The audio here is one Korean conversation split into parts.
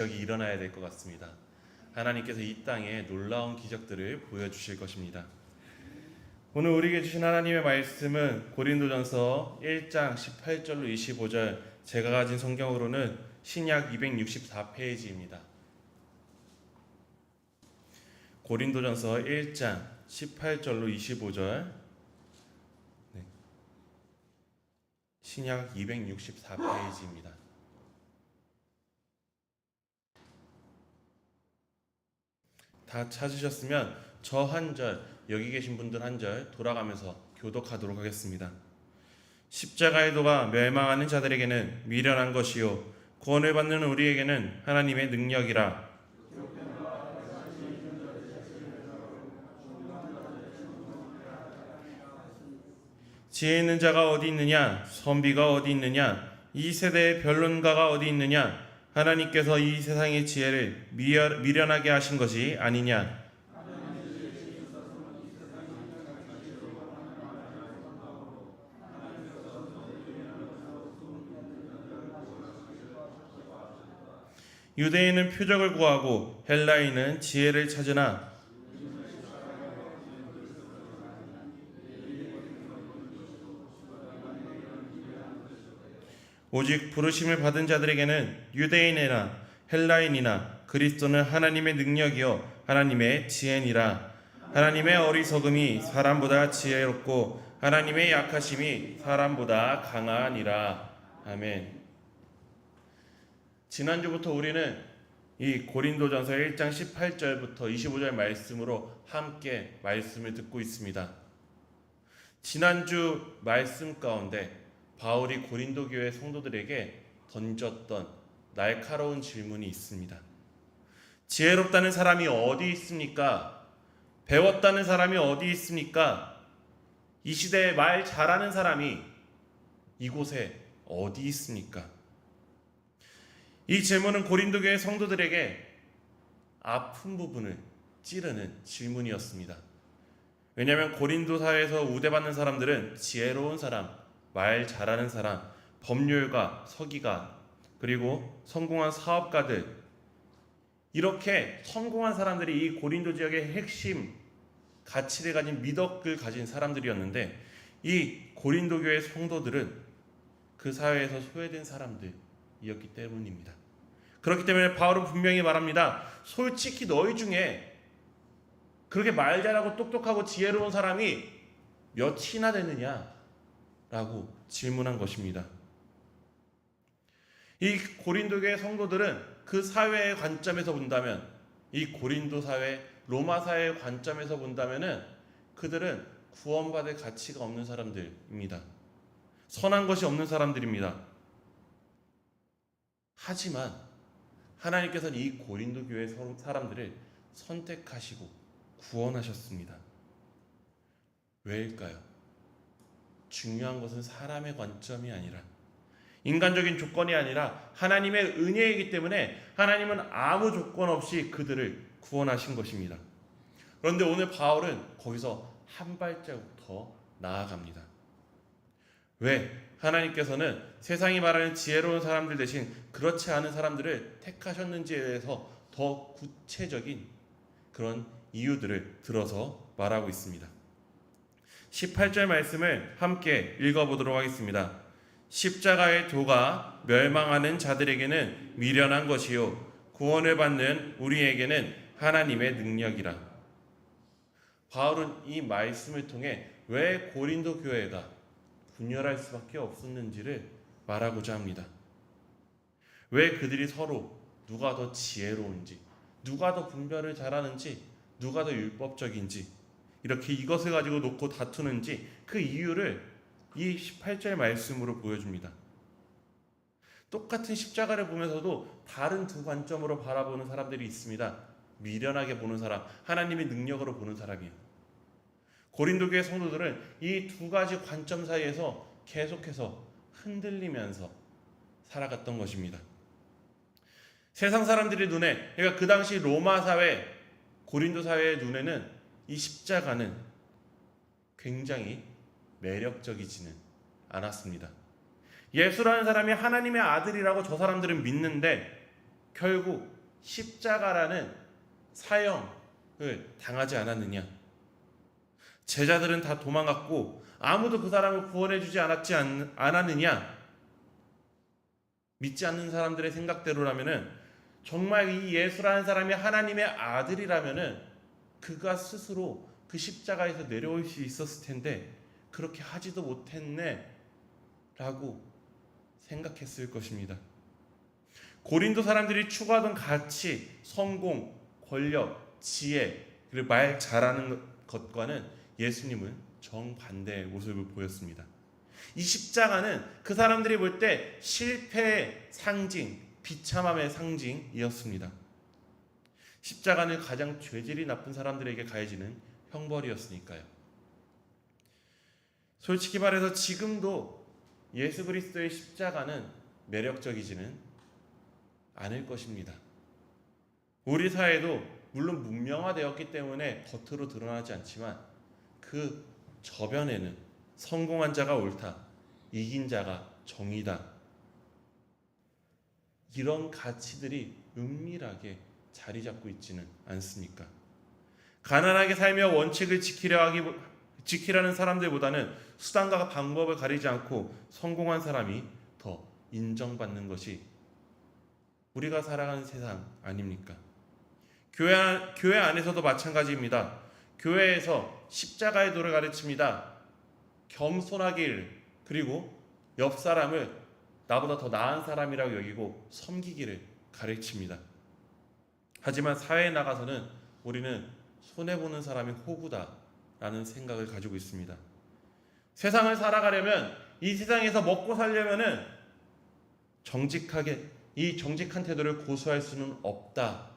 여기 일어나야 될 것 같습니다. 하나님께서 이 땅에 놀라운 기적들을 보여주실 것입니다. 오늘 우리에게 주신 하나님의 말씀은 고린도전서 1장 18절로 25절, 제가 가진 성경으로는 신약 264페이지입니다. 고린도전서 1장 18절로 25절, 신약 264페이지입니다. 다 찾으셨으면 저 한 절, 여기 계신 분들 한 절 돌아가면서 교독하도록 하겠습니다. 십자가의 도가 멸망하는 자들에게는 미련한 것이요 구원을 받는 우리에게는 하나님의 능력이라. 지혜 있는 자가 어디 있느냐? 선비가 어디 있느냐? 이 세대의 변론가가 어디 있느냐? 하나님께서 이 세상의 지혜를 미련하게 하신 것이 아니냐? 유대인은 표적을 구하고 헬라인은 지혜를 찾으나 오직 부르심을 받은 자들에게는 유대인이나 헬라인이나 그리스도는 하나님의 능력이요 하나님의 지혜니라. 하나님의 어리석음이 사람보다 지혜롭고 하나님의 약하심이 사람보다 강하니라. 아멘. 지난주부터 우리는 이 고린도전서 1장 18절부터 25절 말씀으로 함께 말씀을 듣고 있습니다. 지난주 말씀 가운데 바울이 고린도 교회 성도들에게 던졌던 날카로운 질문이 있습니다. 지혜롭다는 사람이 어디 있습니까? 배웠다는 사람이 어디 있습니까? 이 시대에 말 잘하는 사람이 이곳에 어디 있습니까? 이 질문은 고린도 교회 성도들에게 아픈 부분을 찌르는 질문이었습니다. 왜냐하면 고린도 사회에서 우대받는 사람들은 지혜로운 사람, 말 잘하는 사람, 법률가, 서기가, 그리고 성공한 사업가들, 이렇게 성공한 사람들이 이 고린도 지역의 핵심 가치를 가진 미덕을 가진 사람들이었는데, 이 고린도 교회 성도들은 그 사회에서 소외된 사람들이었기 때문입니다. 그렇기 때문에 바울은 분명히 말합니다. 솔직히 너희 중에 그렇게 말 잘하고 똑똑하고 지혜로운 사람이 몇이나 되느냐? 라고 질문한 것입니다. 이 고린도 교회 성도들은 그 사회의 관점에서 본다면, 이 고린도 사회, 로마 사회의 관점에서 본다면은 그들은 구원받을 가치가 없는 사람들입니다. 선한 것이 없는 사람들입니다. 하지만 하나님께서는 이 고린도 교회 사람들을 선택하시고 구원하셨습니다. 왜일까요? 중요한 것은 사람의 관점이 아니라, 인간적인 조건이 아니라 하나님의 은혜이기 때문에 하나님은 아무 조건 없이 그들을 구원하신 것입니다. 그런데 오늘 바울은 거기서 한 발자국 더 나아갑니다. 왜? 하나님께서는 세상이 말하는 지혜로운 사람들 대신 그렇지 않은 사람들을 택하셨는지에 대해서 더 구체적인 그런 이유들을 들어서 말하고 있습니다. 18절 말씀을 함께 읽어보도록 하겠습니다. 십자가의 도가 멸망하는 자들에게는 미련한 것이요 구원을 받는 우리에게는 하나님의 능력이라. 바울은 이 말씀을 통해 왜 고린도 교회가 분열할 수밖에 없었는지를 말하고자 합니다. 왜 그들이 서로 누가 더 지혜로운지, 누가 더 분별을 잘하는지, 누가 더 율법적인지 이렇게 이것을 가지고 놓고 다투는지 그 이유를 이 18절 말씀으로 보여줍니다. 똑같은 십자가를 보면서도 다른 두 관점으로 바라보는 사람들이 있습니다. 미련하게 보는 사람, 하나님의 능력으로 보는 사람이에요. 고린도 교회 성도들은 이 두 가지 관점 사이에서 계속해서 흔들리면서 살아갔던 것입니다. 세상 사람들의 눈에, 그러니까 그 당시 로마 사회, 고린도 사회의 눈에는 이 십자가는 굉장히 매력적이지는 않았습니다. 예수라는 사람이 하나님의 아들이라고 저 사람들은 믿는데 결국 십자가라는 사형을 당하지 않았느냐? 제자들은 다 도망갔고 아무도 그 사람을 구원해주지 않았느냐? 믿지 않는 사람들의 생각대로라면은 정말 이 예수라는 사람이 하나님의 아들이라면은 그가 스스로 그 십자가에서 내려올 수 있었을 텐데 그렇게 하지도 못했네 라고 생각했을 것입니다. 고린도 사람들이 추구하던 가치, 성공, 권력, 지혜, 그리고 말 잘하는 것과는 예수님은 정반대의 모습을 보였습니다. 이 십자가는 그 사람들이 볼 때 실패의 상징, 비참함의 상징이었습니다. 십자가는 가장 죄질이 나쁜 사람들에게 가해지는 형벌이었으니까요. 솔직히 말해서 지금도 예수 그리스도의 십자가는 매력적이지는 않을 것입니다. 우리 사회도 물론 문명화되었기 때문에 겉으로 드러나지 않지만 그 저변에는 성공한 자가 옳다, 이긴 자가 정의다, 이런 가치들이 은밀하게 자리 잡고 있지는 않습니까? 가난하게 살며 원칙을 지키려는 사람들보다는 수단과 방법을 가리지 않고 성공한 사람이 더 인정받는 것이 우리가 살아가는 세상 아닙니까? 교회 안에서도 마찬가지입니다. 교회에서 십자가의 도를 가르칩니다. 겸손하길, 그리고 옆 사람을 나보다 더 나은 사람이라고 여기고 섬기기를 가르칩니다. 하지만 사회에 나가서는 우리는 손해보는 사람이 호구다라는 생각을 가지고 있습니다. 세상을 살아가려면, 이 세상에서 먹고 살려면은 이 정직한 태도를 고수할 수는 없다.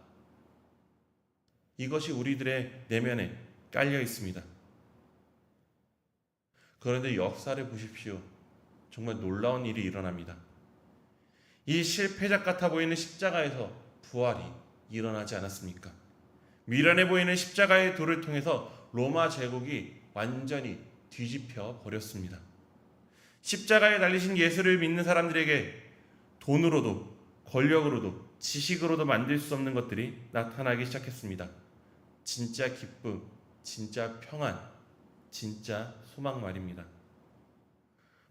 이것이 우리들의 내면에 깔려 있습니다. 그런데 역사를 보십시오. 정말 놀라운 일이 일어납니다. 이 실패작 같아 보이는 십자가에서 부활이 일어나지 않았습니까? 미련해 보이는 십자가의 돌을 통해서 로마 제국이 완전히 뒤집혀 버렸습니다. 십자가에 달리신 예수를 믿는 사람들에게 돈으로도 권력으로도 지식으로도 만들 수 없는 것들이 나타나기 시작했습니다. 진짜 기쁨, 진짜 평안, 진짜 소망 말입니다.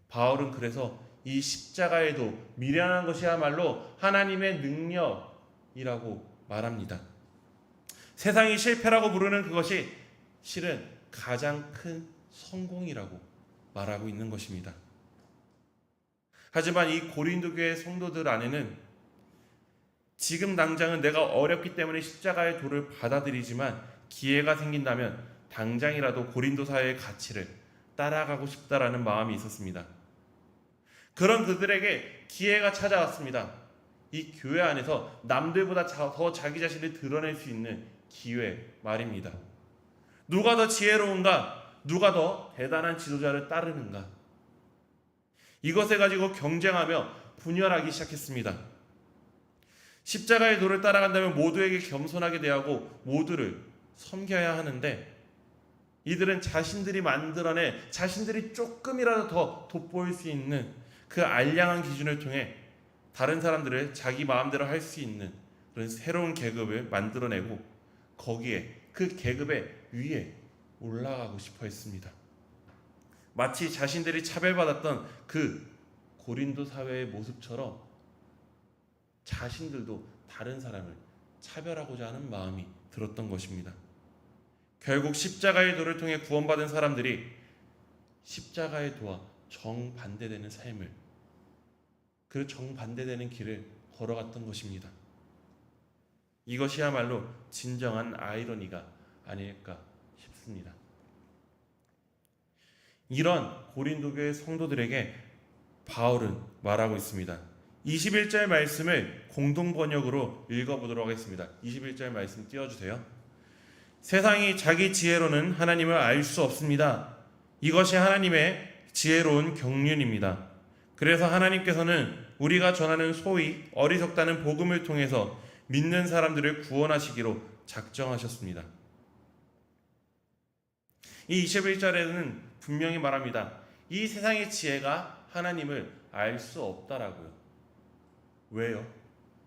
바울은 그래서 이 십자가에도 미련한 것이야말로 하나님의 능력이라고 말합니다. 세상이 실패라고 부르는 그것이 실은 가장 큰 성공이라고 말하고 있는 것입니다. 하지만 이 고린도 교회 성도들 안에는 지금 당장은 내가 어렵기 때문에 십자가의 도를 받아들이지만 기회가 생긴다면 당장이라도 고린도 사회의 가치를 따라가고 싶다라는 마음이 있었습니다. 그런 그들에게 기회가 찾아왔습니다. 이 교회 안에서 남들보다 더 자기 자신을 드러낼 수 있는 기회 말입니다. 누가 더 지혜로운가? 누가 더 대단한 지도자를 따르는가? 이것을 가지고 경쟁하며 분열하기 시작했습니다. 십자가의 도를 따라간다면 모두에게 겸손하게 대하고 모두를 섬겨야 하는데 이들은 자신들이 만들어내 자신들이 조금이라도 더 돋보일 수 있는 그 알량한 기준을 통해 다른 사람들을 자기 마음대로 할 수 있는 그런 새로운 계급을 만들어내고 거기에 그 계급의 위에 올라가고 싶어 했습니다. 마치 자신들이 차별받았던 그 고린도 사회의 모습처럼 자신들도 다른 사람을 차별하고자 하는 마음이 들었던 것입니다. 결국 십자가의 도를 통해 구원받은 사람들이 십자가의 도와 정반대되는 삶을, 그 정반대되는 길을 걸어갔던 것입니다. 이것이야말로 진정한 아이러니가 아닐까 싶습니다. 이런 고린도 교회 성도들에게 바울은 말하고 있습니다. 21절 말씀을 공동 번역으로 읽어보도록 하겠습니다. 21절 말씀 띄워주세요. 세상이 자기 지혜로는 하나님을 알 수 없습니다. 이것이 하나님의 지혜로운 경륜입니다. 그래서 하나님께서는 우리가 전하는 소위 어리석다는 복음을 통해서 믿는 사람들을 구원하시기로 작정하셨습니다. 이 21절에는 분명히 말합니다. 이 세상의 지혜가 하나님을 알 수 없다라고요. 왜요?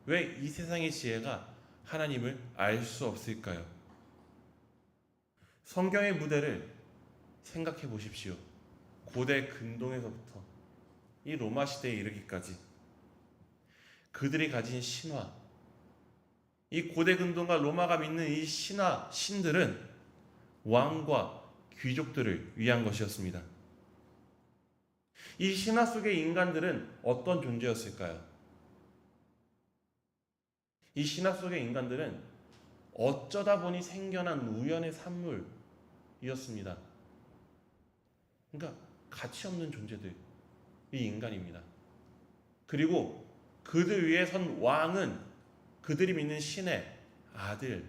왜 이 세상의 지혜가 하나님을 알 수 없을까요? 성경의 무대를 생각해 보십시오. 고대 근동에서부터 이 로마 시대에 이르기까지 그들이 가진 신화, 이 고대 근동과 로마가 믿는 이 신화, 신들은 왕과 귀족들을 위한 것이었습니다. 이 신화 속의 인간들은 어떤 존재였을까요? 이 신화 속의 인간들은 어쩌다 보니 생겨난 우연의 산물이었습니다. 그러니까 가치 없는 존재들이 인간입니다. 그리고 그들 위에 선 왕은 그들이 믿는 신의 아들이라고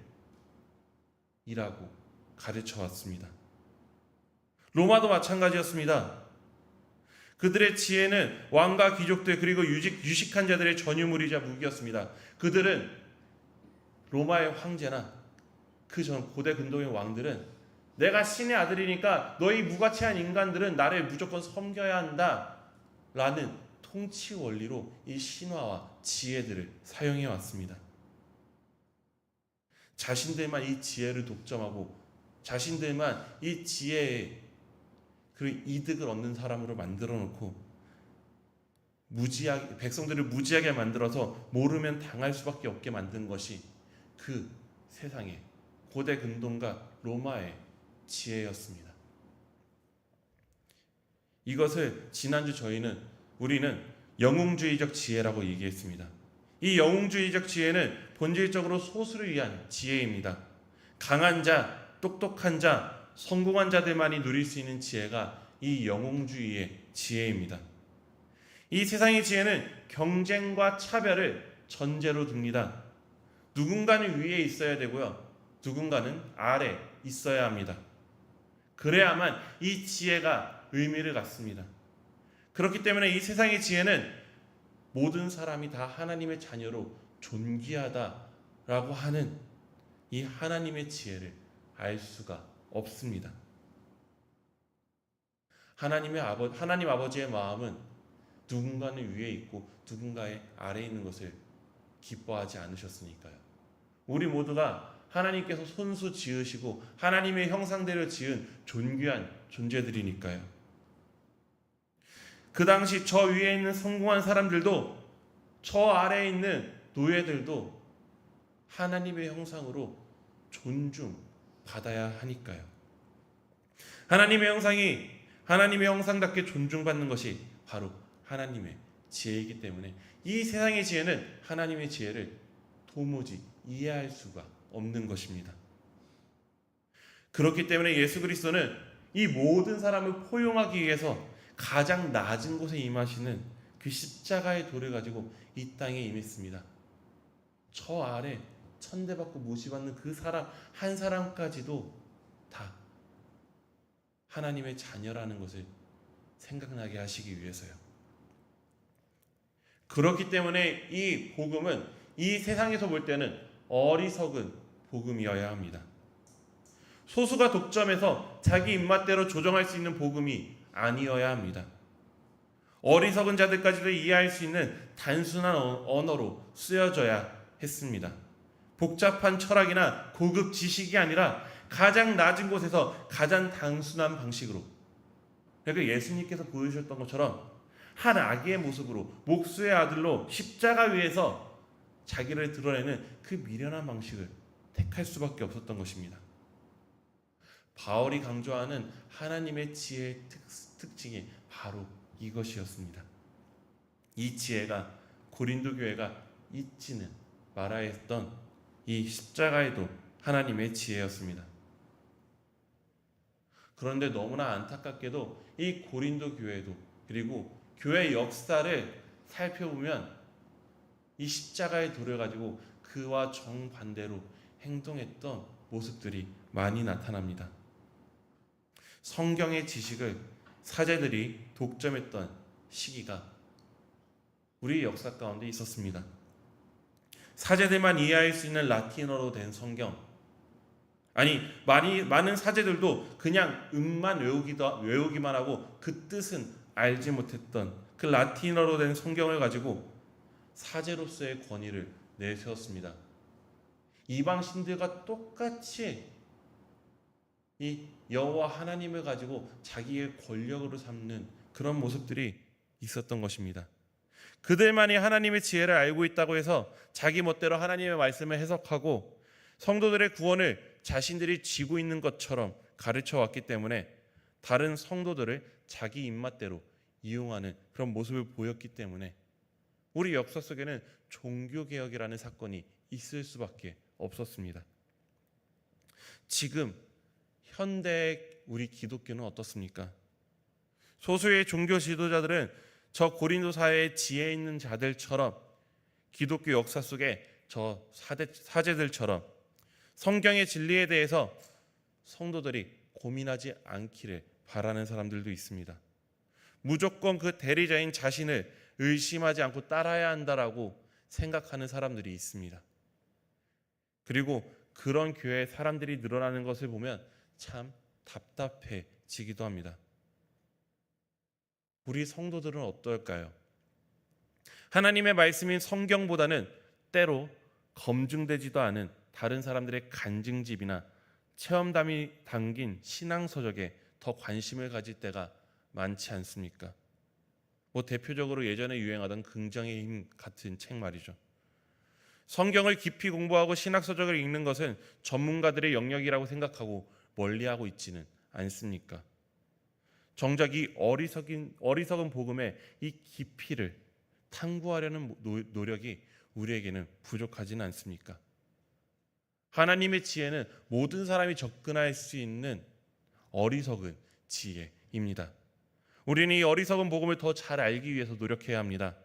가르쳐 왔습니다. 로마도 마찬가지였습니다. 그들의 지혜는 왕과 귀족들 그리고 유식한 자들의 전유물이자 무기였습니다. 그들은 로마의 황제나 그 전 고대 근동의 왕들은 내가 신의 아들이니까 너희 무가치한 인간들은 나를 무조건 섬겨야 한다 라는 통치 원리로 이 신화와 지혜들을 사용해 왔습니다. 자신들만 이 지혜를 독점하고 자신들만 이 지혜의 그 이득을 얻는 사람으로 만들어 놓고 백성들을 무지하게 만들어서 모르면 당할 수밖에 없게 만든 것이 그 세상의 고대 근동과 로마의 지혜였습니다. 이것을 지난주 우리는 영웅주의적 지혜라고 얘기했습니다. 이 영웅주의적 지혜는 본질적으로 소수를 위한 지혜입니다. 강한 자, 똑똑한 자, 성공한 자들만이 누릴 수 있는 지혜가 이 영웅주의의 지혜입니다. 이 세상의 지혜는 경쟁과 차별을 전제로 둡니다. 누군가는 위에 있어야 되고요. 누군가는 아래 있어야 합니다. 그래야만 이 지혜가 의미를 갖습니다. 그렇기 때문에 이 세상의 지혜는 모든 사람이 다 하나님의 자녀로 존귀하다라고 하는 이 하나님의 지혜를 알 수가 없습니다. 하나님 아버지의 마음은 누군가는 위에 있고 누군가의 아래에 있는 것을 기뻐하지 않으셨으니까요. 우리 모두가 하나님께서 손수 지으시고 하나님의 형상대로 지은 존귀한 존재들이니까요. 그 당시 저 위에 있는 성공한 사람들도 저 아래에 있는 노예들도 하나님의 형상으로 존중받아야 하니까요. 하나님의 형상이 하나님의 형상답게 존중받는 것이 바로 하나님의 지혜이기 때문에 이 세상의 지혜는 하나님의 지혜를 도무지 이해할 수가 없는 것입니다. 그렇기 때문에 예수 그리스도는 이 모든 사람을 포용하기 위해서 가장 낮은 곳에 임하시는 그 십자가의 돌을 가지고 이 땅에 임했습니다. 저 아래 천대받고 모시받는 그 사람 한 사람까지도 다 하나님의 자녀라는 것을 생각나게 하시기 위해서요. 그렇기 때문에 이 복음은 이 세상에서 볼 때는 어리석은 복음이어야 합니다. 소수가 독점해서 자기 입맛대로 조정할 수 있는 복음이 아니어야 합니다. 어리석은 자들까지도 이해할 수 있는 단순한 언어로 쓰여져야 했습니다. 복잡한 철학이나 고급 지식이 아니라 가장 낮은 곳에서 가장 단순한 방식으로, 그러니까 예수님께서 보여주셨던 것처럼 한 아기의 모습으로 목수의 아들로 십자가 위에서 자기를 드러내는 그 미련한 방식을 택할 수밖에 없었던 것입니다. 바울이 강조하는 하나님의 지혜의 특징이 바로 이것이었습니다. 이 지혜가 고린도 교회가 잊지는 말아야 했던 이 십자가에도 하나님의 지혜였습니다. 그런데 너무나 안타깝게도 이 고린도 교회도 그리고 교회 역사를 살펴보면 이 십자가의 돌을 가지고 그와 정반대로 행동했던 모습들이 많이 나타납니다. 성경의 지식을 사제들이 독점했던 시기가 우리 역사 가운데 있었습니다. 사제들만 이해할 수 있는 라틴어로 된 성경, 많은 사제들도 그냥 음만 외우기만 하고 그 뜻은 알지 못했던 그 라틴어로 된 성경을 가지고 사제로서의 권위를 내세웠습니다. 이방 신들과 똑같이 이 여호와 하나님을 가지고 자기의 권력으로 삼는 그런 모습들이 있었던 것입니다. 그들만이 하나님의 지혜를 알고 있다고 해서 자기 멋대로 하나님의 말씀을 해석하고 성도들의 구원을 자신들이 쥐고 있는 것처럼 가르쳐 왔기 때문에 다른 성도들을 자기 입맛대로 이용하는 그런 모습을 보였기 때문에 우리 역사 속에는 종교개혁이라는 사건이 있을 수밖에 없었습니다. 지금 현대의 우리 기독교는 어떻습니까? 소수의 종교 지도자들은 저 고린도 사회의 지혜 있는 자들처럼 기독교 역사 속에 저 사제들처럼 성경의 진리에 대해서 성도들이 고민하지 않기를 바라는 사람들도 있습니다. 무조건 그 대리자인 자신을 의심하지 않고 따라야 한다라고 생각하는 사람들이 있습니다. 그리고 그런 교회에 사람들이 늘어나는 것을 보면 참 답답해지기도 합니다. 우리 성도들은 어떨까요? 하나님의 말씀인 성경보다는 때로 검증되지도 않은 다른 사람들의 간증집이나 체험담이 담긴 신앙서적에 더 관심을 가질 때가 많지 않습니까? 대표적으로 예전에 유행하던 긍정의 힘 같은 책 말이죠. 성경을 깊이 공부하고 신학서적을 읽는 것은 전문가들의 영역이라고 생각하고 멀리하고 있지는 않습니까? 정작 이 어리석은 복음의 이 깊이를 탐구하려는 노력이 우리에게는 부족하지는 않습니까? 하나님의 지혜는 모든 사람이 접근할 수 있는 어리석은 지혜입니다. 우리는 이 어리석은 복음을 더 잘 알기 위해서 노력해야 합니다.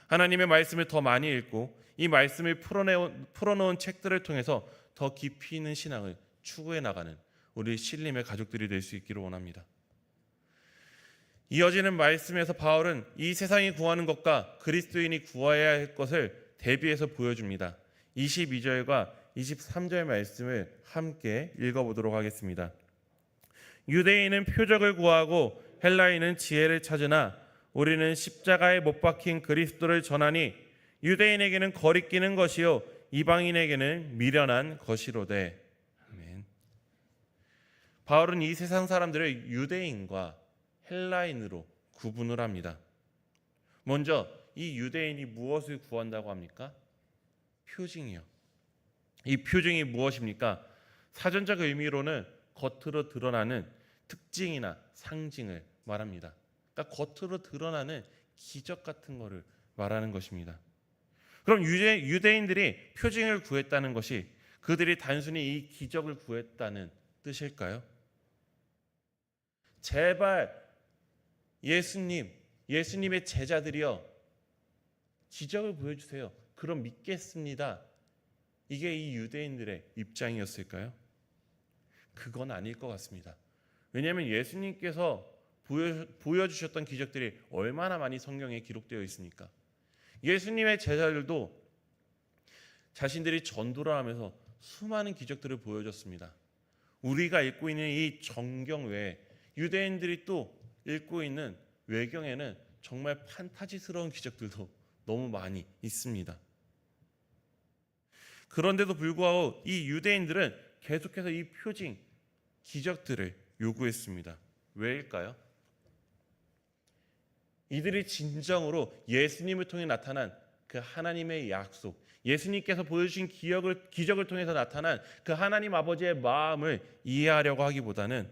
하나님의 말씀을 더 많이 읽고 이 말씀을 풀어놓은 책들을 통해서 더 깊이 있는 신앙을 추구해 나가는 우리 신림의 가족들이 될 수 있기를 원합니다. 이어지는 말씀에서 바울은 이 세상이 구하는 것과 그리스도인이 구해야 할 것을 대비해서 보여줍니다. 22절과 23절 말씀을 함께 읽어보도록 하겠습니다. 유대인은 표적을 구하고 헬라인은 지혜를 찾으나 우리는 십자가에 못 박힌 그리스도를 전하니 유대인에게는 거리끼는 것이요 이방인에게는 미련한 것이로되. 아멘. 바울은 이 세상 사람들을 유대인과 헬라인으로 구분을 합니다. 먼저 이 유대인이 무엇을 구한다고 합니까? 표징이요. 이 표징이 무엇입니까? 사전적 의미로는 겉으로 드러나는 특징이나 상징을 말합니다. 그러니까 겉으로 드러나는 기적 같은 것을 말하는 것입니다. 그럼 유대인들이 표징을 구했다는 것이 그들이 단순히 이 기적을 구했다는 뜻일까요? 제발 예수님의 제자들이여 기적을 보여주세요. 그럼 믿겠습니다. 이게 이 유대인들의 입장이었을까요? 그건 아닐 것 같습니다. 왜냐하면 예수님께서 보여주셨던 기적들이 얼마나 많이 성경에 기록되어 있습니까? 예수님의 제자들도 자신들이 전도를 하면서 수많은 기적들을 보여줬습니다. 우리가 읽고 있는 이 정경 외에 유대인들이 또 읽고 있는 외경에는 정말 판타지스러운 기적들도 너무 많이 있습니다. 그런데도 불구하고 이 유대인들은 계속해서 이 표징, 기적들을 요구했습니다. 왜일까요? 이들이 진정으로 예수님을 통해 나타난 그 하나님의 약속, 예수님께서 보여주신 기적을 통해서 나타난 그 하나님 아버지의 마음을 이해하려고 하기보다는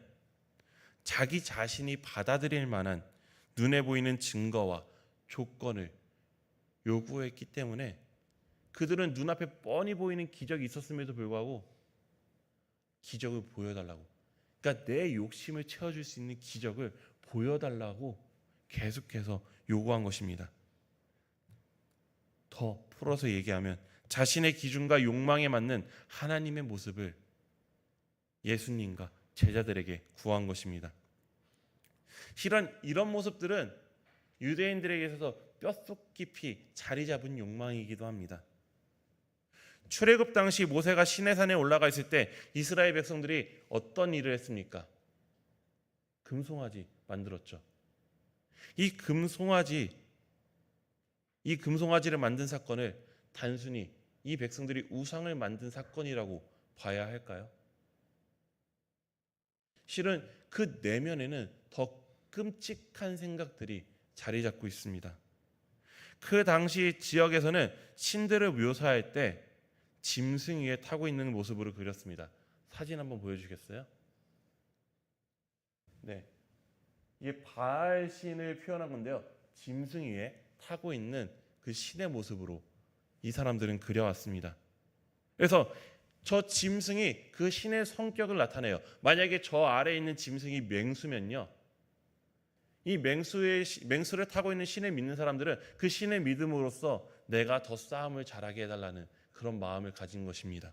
자기 자신이 받아들일 만한 눈에 보이는 증거와 조건을 요구했기 때문에 그들은 눈앞에 뻔히 보이는 기적이 있었음에도 불구하고 기적을 보여달라고, 그러니까 내 욕심을 채워줄 수 있는 기적을 보여달라고 계속해서 요구한 것입니다. 더 풀어서 얘기하면 자신의 기준과 욕망에 맞는 하나님의 모습을 예수님과 제자들에게 구한 것입니다. 실은 이런 모습들은 유대인들에게 있어서 뼛속 깊이 자리 잡은 욕망이기도 합니다. 출애굽 당시 모세가 시내산에 올라가 있을 때 이스라엘 백성들이 어떤 일을 했습니까? 금송아지 만들었죠. 이 금송아지를 만든 사건을 단순히 이 백성들이 우상을 만든 사건이라고 봐야 할까요? 실은 그 내면에는 더 끔찍한 생각들이 자리 잡고 있습니다. 그 당시 지역에서는 신들을 묘사할 때 짐승 위에 타고 있는 모습으로 그렸습니다. 사진 한번 보여주겠어요? 네, 이게 바알 신을 표현한 건데요. 짐승 위에 타고 있는 그 신의 모습으로 이 사람들은 그려왔습니다. 그래서 저 짐승이 그 신의 성격을 나타내요. 만약에 저 아래에 있는 짐승이 맹수면요, 이 맹수를 타고 있는 신을 믿는 사람들은 그 신의 믿음으로써 내가 더 싸움을 잘하게 해달라는 그런 마음을 가진 것입니다.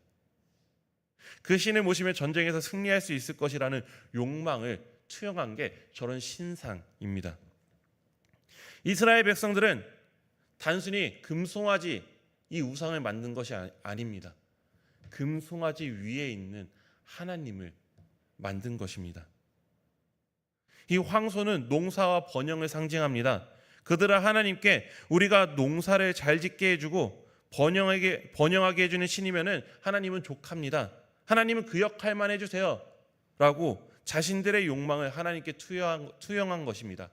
그 신을 모시면 전쟁에서 승리할 수 있을 것이라는 욕망을 투영한 게 저런 신상입니다. 이스라엘 백성들은 단순히 금송아지 이 우상을 만든 것이 아닙니다. 금송아지 위에 있는 하나님을 만든 것입니다. 이 황소는 농사와 번영을 상징합니다. 그들은 하나님께 우리가 농사를 잘 짓게 해주고 번영하게 해주는 신이면은 하나님은 족합니다. 하나님은 그 역할만 해주세요 라고 자신들의 욕망을 하나님께 투영한 것입니다.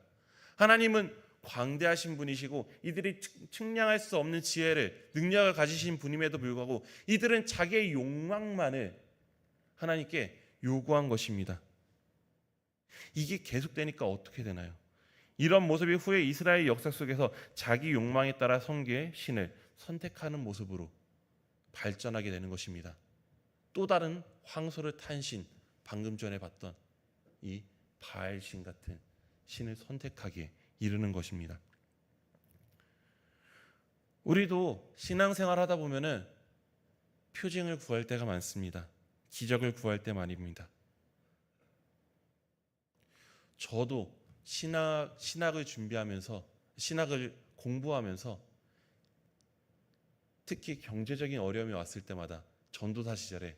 하나님은 광대하신 분이시고 이들이 측량할 수 없는 지혜를, 능력을 가지신 분임에도 불구하고 이들은 자기의 욕망만을 하나님께 요구한 것입니다. 이게 계속되니까 어떻게 되나요? 이런 모습이 후에 이스라엘 역사 속에서 자기 욕망에 따라 섬기의 신을 선택하는 모습으로 발전하게 되는 것입니다. 또 다른 황소를 탄 신, 방금 전에 봤던 이 바알신 같은 신을 선택하기에 이르는 것입니다. 우리도 신앙생활 하다 보면은 표징을 구할 때가 많습니다. 기적을 구할 때 말입니다. 저도 신학을 준비하면서, 신학을 공부하면서 특히 경제적인 어려움이 왔을 때마다 전도사 시절에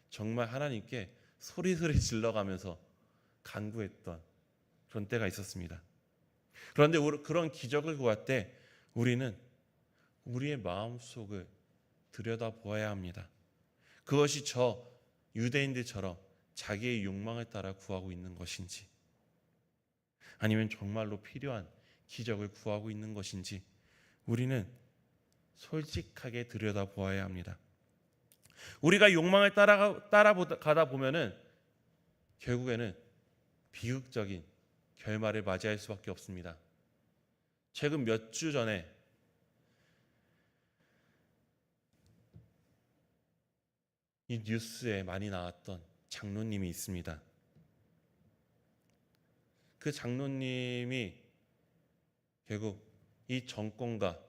정말 하나님께 소리소리 질러가면서 간구했던 그런 때가 있었습니다. 그런데 그런 기적을 구할 때 우리는 우리의 마음속을 들여다보아야 합니다. 그것이 저 유대인들처럼 자기의 욕망을 따라 구하고 있는 것인지, 아니면 정말로 필요한 기적을 구하고 있는 것인지 우리는 솔직하게 들여다보아야 합니다. 우리가 욕망을 따라가다 보면은 결국에는 비극적인 결말을 맞이할 수밖에 없습니다. 최근 몇 주 전에 이 뉴스에 많이 나왔던 장로님이 있습니다. 그 장로님이 결국 이 정권과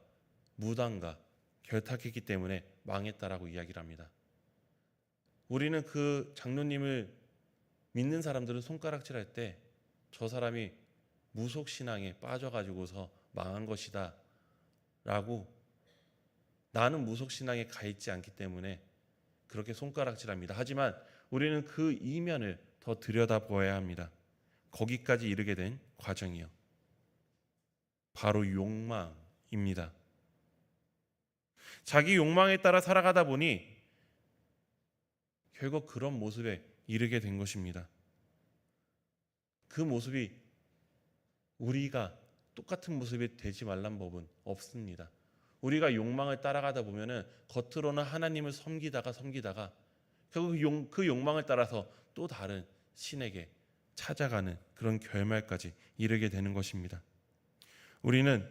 무당과 결탁했기 때문에 망했다라고 이야기를 합니다. 우리는 그 장로님을 믿는 사람들은 손가락질할 때 저 사람이 무속신앙에 빠져가지고서 망한 것이다 라고, 나는 무속신앙에 가 있지 않기 때문에 그렇게 손가락질합니다. 하지만 우리는 그 이면을 더 들여다보아야 합니다. 거기까지 이르게 된 과정이요, 바로 욕망입니다. 자기 욕망에 따라 살아가다 보니 결국 그런 모습에 이르게 된 것입니다. 그 모습이 우리가 똑같은 모습이 되지 말란 법은 없습니다. 우리가 욕망을 따라가다 보면은 겉으로는 하나님을 섬기다가 결국 그 욕망을 따라서 또 다른 신에게 찾아가는 그런 결말까지 이르게 되는 것입니다. 우리는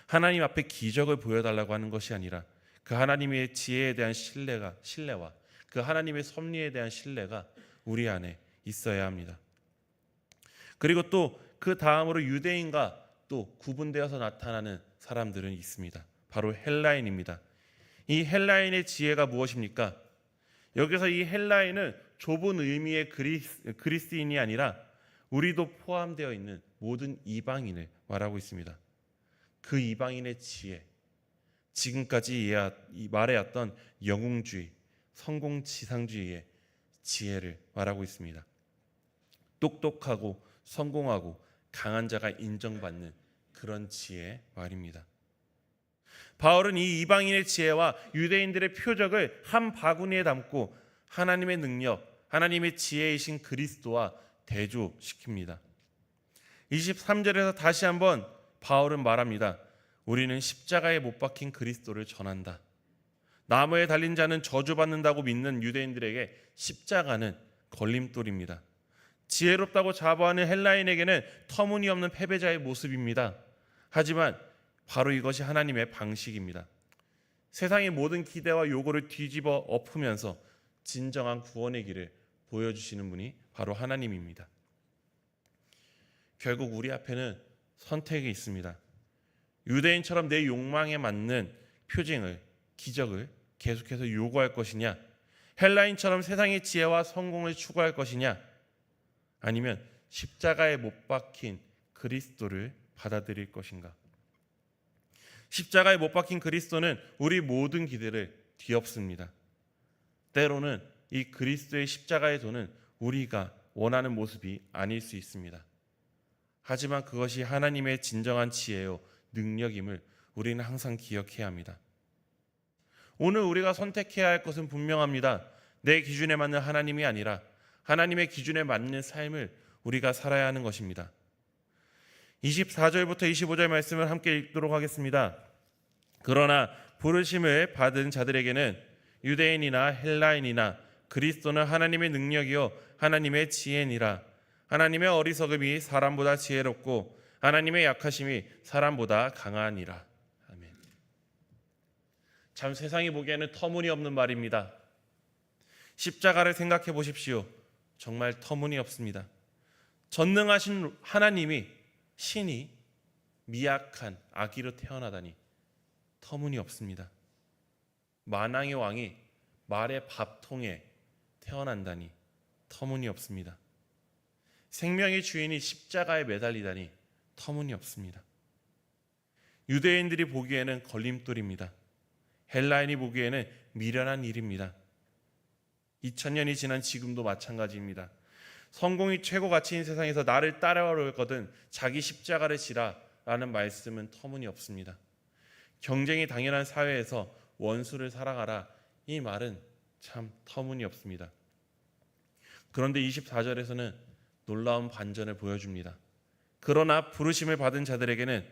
하나님 앞에 기적을 보여달라고 하는 것이 아니라 그 하나님의 지혜에 대한 신뢰와 그 하나님의 섭리에 대한 신뢰가 우리 안에 있어야 합니다. 그리고 또 그 다음으로 유대인과 또 구분되어서 나타나는 사람들은 있습니다. 바로 헬라인입니다. 이 헬라인의 지혜가 무엇입니까? 여기서 이 헬라인은 좁은 의미의 그리스인이 아니라 우리도 포함되어 있는 모든 이방인을 말하고 있습니다. 그 이방인의 지혜, 지금까지 말해왔던 영웅주의, 성공지상주의의 지혜를 말하고 있습니다. 똑똑하고 성공하고 강한 자가 인정받는 그런 지혜 말입니다. 바울은 이 이방인의 지혜와 유대인들의 표적을 한 바구니에 담고 하나님의 능력, 하나님의 지혜이신 그리스도와 대조시킵니다. 23절에서 다시 한번 바울은 말합니다. 우리는 십자가에 못 박힌 그리스도를 전한다. 나무에 달린 자는 저주받는다고 믿는 유대인들에게 십자가는 걸림돌입니다. 지혜롭다고 자부하는 헬라인에게는 터무니없는 패배자의 모습입니다. 하지만 바로 이것이 하나님의 방식입니다. 세상의 모든 기대와 요구를 뒤집어 엎으면서 진정한 구원의 길을 보여주시는 분이 바로 하나님입니다. 결국 우리 앞에는 선택이 있습니다. 유대인처럼 내 욕망에 맞는 표징을, 기적을 계속해서 요구할 것이냐, 헬라인처럼 세상의 지혜와 성공을 추구할 것이냐, 아니면 십자가에 못 박힌 그리스도를 받아들일 것인가. 십자가에 못 박힌 그리스도는 우리 모든 기대를 뒤엎습니다. 때로는 이 그리스도의 십자가의 도는 우리가 원하는 모습이 아닐 수 있습니다. 하지만 그것이 하나님의 진정한 지혜요 능력임을 우리는 항상 기억해야 합니다. 오늘 우리가 선택해야 할 것은 분명합니다. 내 기준에 맞는 하나님이 아니라 하나님의 기준에 맞는 삶을 우리가 살아야 하는 것입니다. 24절부터 25절 말씀을 함께 읽도록 하겠습니다. 그러나 부르심을 받은 자들에게는 유대인이나 헬라인이나 그리스도는 하나님의 능력이요 하나님의 지혜니라. 하나님의 어리석음이 사람보다 지혜롭고 하나님의 약하심이 사람보다 강하니라. 아멘. 참 세상이 보기에는 터무니없는 말입니다. 십자가를 생각해 보십시오. 정말 터무니없습니다. 전능하신 하나님이, 신이 미약한 아기로 태어나다니 터무니없습니다. 만왕의 왕이 말의 밥통에 태어난다니 터무니없습니다. 생명의 주인이 십자가에 매달리다니 터무니없습니다. 유대인들이 보기에는 걸림돌입니다. 헬라인이 보기에는 미련한 일입니다. 2000년이 지난 지금도 마찬가지입니다. 성공이 최고 가치인 세상에서 나를 따라오려거든 자기 십자가를 지라라는 말씀은 터무니없습니다. 경쟁이 당연한 사회에서 원수를 사랑하라, 이 말은 참 터무니없습니다. 그런데 24절에서는 놀라운 반전을 보여줍니다. 그러나 부르심을 받은 자들에게는,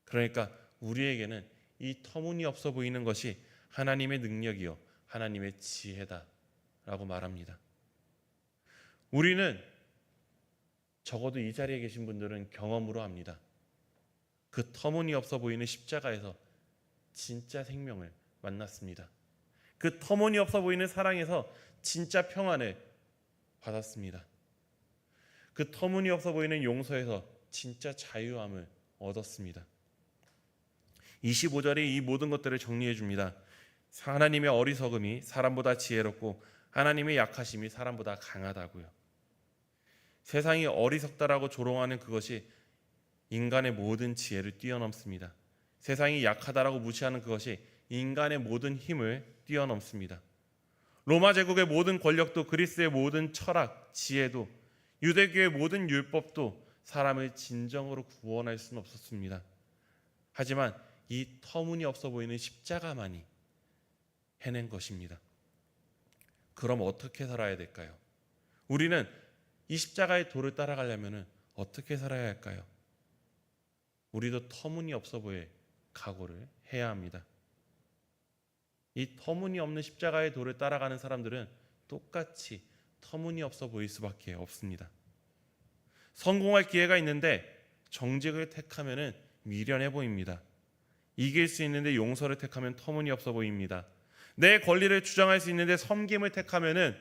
그러니까 우리에게는 이 터무니없어 보이는 것이 하나님의 능력이요 하나님의 지혜다라고 말합니다. 우리는 적어도 이 자리에 계신 분들은 경험으로 합니다. 그 터무니없어 보이는 십자가에서 진짜 생명을 만났습니다. 그 터무니없어 보이는 사랑에서 진짜 평안을 받았습니다. 그 터무니없어 보이는 용서에서 진짜 자유함을 얻었습니다. 25절에 이 모든 것들을 정리해 줍니다. 하나님의 어리석음이 사람보다 지혜롭고 하나님의 약하심이 사람보다 강하다고요. 세상이 어리석다라고 조롱하는 그것이 인간의 모든 지혜를 뛰어넘습니다. 세상이 약하다라고 무시하는 그것이 인간의 모든 힘을 뛰어넘습니다. 로마 제국의 모든 권력도, 그리스의 모든 철학, 지혜도, 유대교의 모든 율법도 사람을 진정으로 구원할 수는 없었습니다. 하지만 이 터무니없어 보이는 십자가만이 해낸 것입니다. 그럼 어떻게 살아야 될까요? 우리는 이 십자가의 도를 따라가려면 어떻게 살아야 할까요? 우리도 터무니없어 보일 각오를 해야 합니다. 이 터무니없는 십자가의 도를 따라가는 사람들은 똑같이 터무니없어 보일 수밖에 없습니다. 성공할 기회가 있는데 정직을 택하면 미련해 보입니다. 이길 수 있는데 용서를 택하면 터무니없어 보입니다. 내 권리를 주장할 수 있는데 섬김을 택하면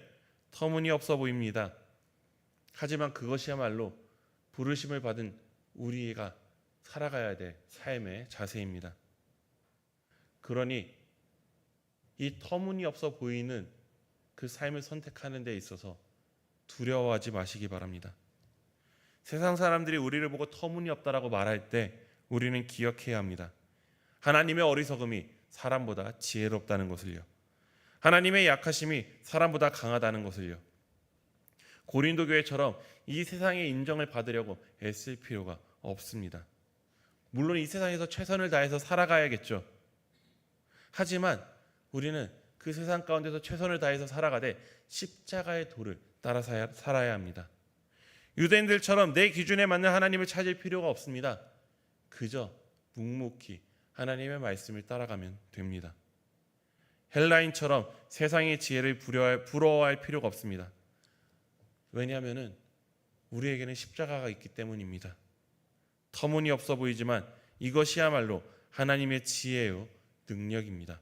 터무니없어 보입니다. 하지만 그것이야말로 부르심을 받은 우리가 살아가야 될 삶의 자세입니다. 그러니 이 터무니없어 보이는 그 삶을 선택하는 데 있어서 두려워하지 마시기 바랍니다. 세상 사람들이 우리를 보고 터무니없다라고 말할 때 우리는 기억해야 합니다. 하나님의 어리석음이 사람보다 지혜롭다는 것을요. 하나님의 약하심이 사람보다 강하다는 것을요. 고린도 교회처럼 이 세상의 인정을 받으려고 애쓸 필요가 없습니다. 물론 이 세상에서 최선을 다해서 살아가야겠죠. 하지만 우리는 그 세상 가운데서 최선을 다해서 살아가되 십자가의 도를 따라 살아야 합니다. 유대인들처럼 내 기준에 맞는 하나님을 찾을 필요가 없습니다. 그저 묵묵히 하나님의 말씀을 따라가면 됩니다. 헬라인처럼 세상의 지혜를 부러워할 필요가 없습니다. 왜냐하면 우리에게는 십자가가 있기 때문입니다. 터무니없어 보이지만 이것이야말로 하나님의 지혜요 능력입니다.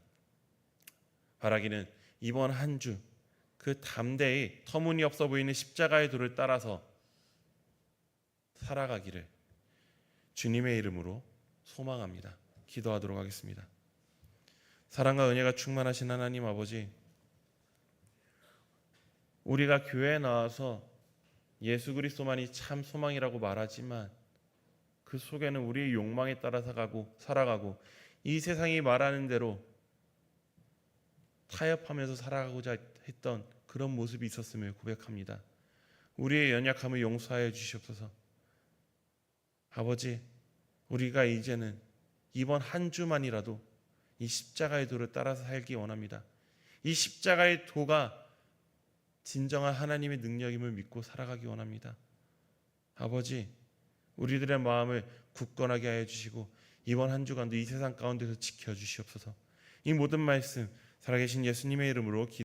바라기는 이번 한 주 그 담대히 터무니없어 보이는 십자가의 도를 따라서 살아가기를 주님의 이름으로 소망합니다. 기도하도록 하겠습니다. 사랑과 은혜가 충만하신 하나님 아버지, 우리가 교회에 나와서 예수 그리스도만이 참 소망이라고 말하지만 그 속에는 우리의 욕망에 따라 살아가고 이 세상이 말하는 대로 타협하면서 살아가고자 했던 그런 모습이 있었음을 고백합니다. 우리의 연약함을 용서하여 주시옵소서. 아버지, 우리가 이제는 이번 한 주만이라도 이 십자가의 도를 따라서 살기 원합니다. 이 십자가의 도가 진정한 하나님의 능력임을 믿고 살아가기 원합니다. 아버지, 우리들의 마음을 굳건하게 하여 주시고 이번 한 주간도 이 세상 가운데서 지켜주시옵소서. 이 모든 말씀 살아계신 예수님의 이름으로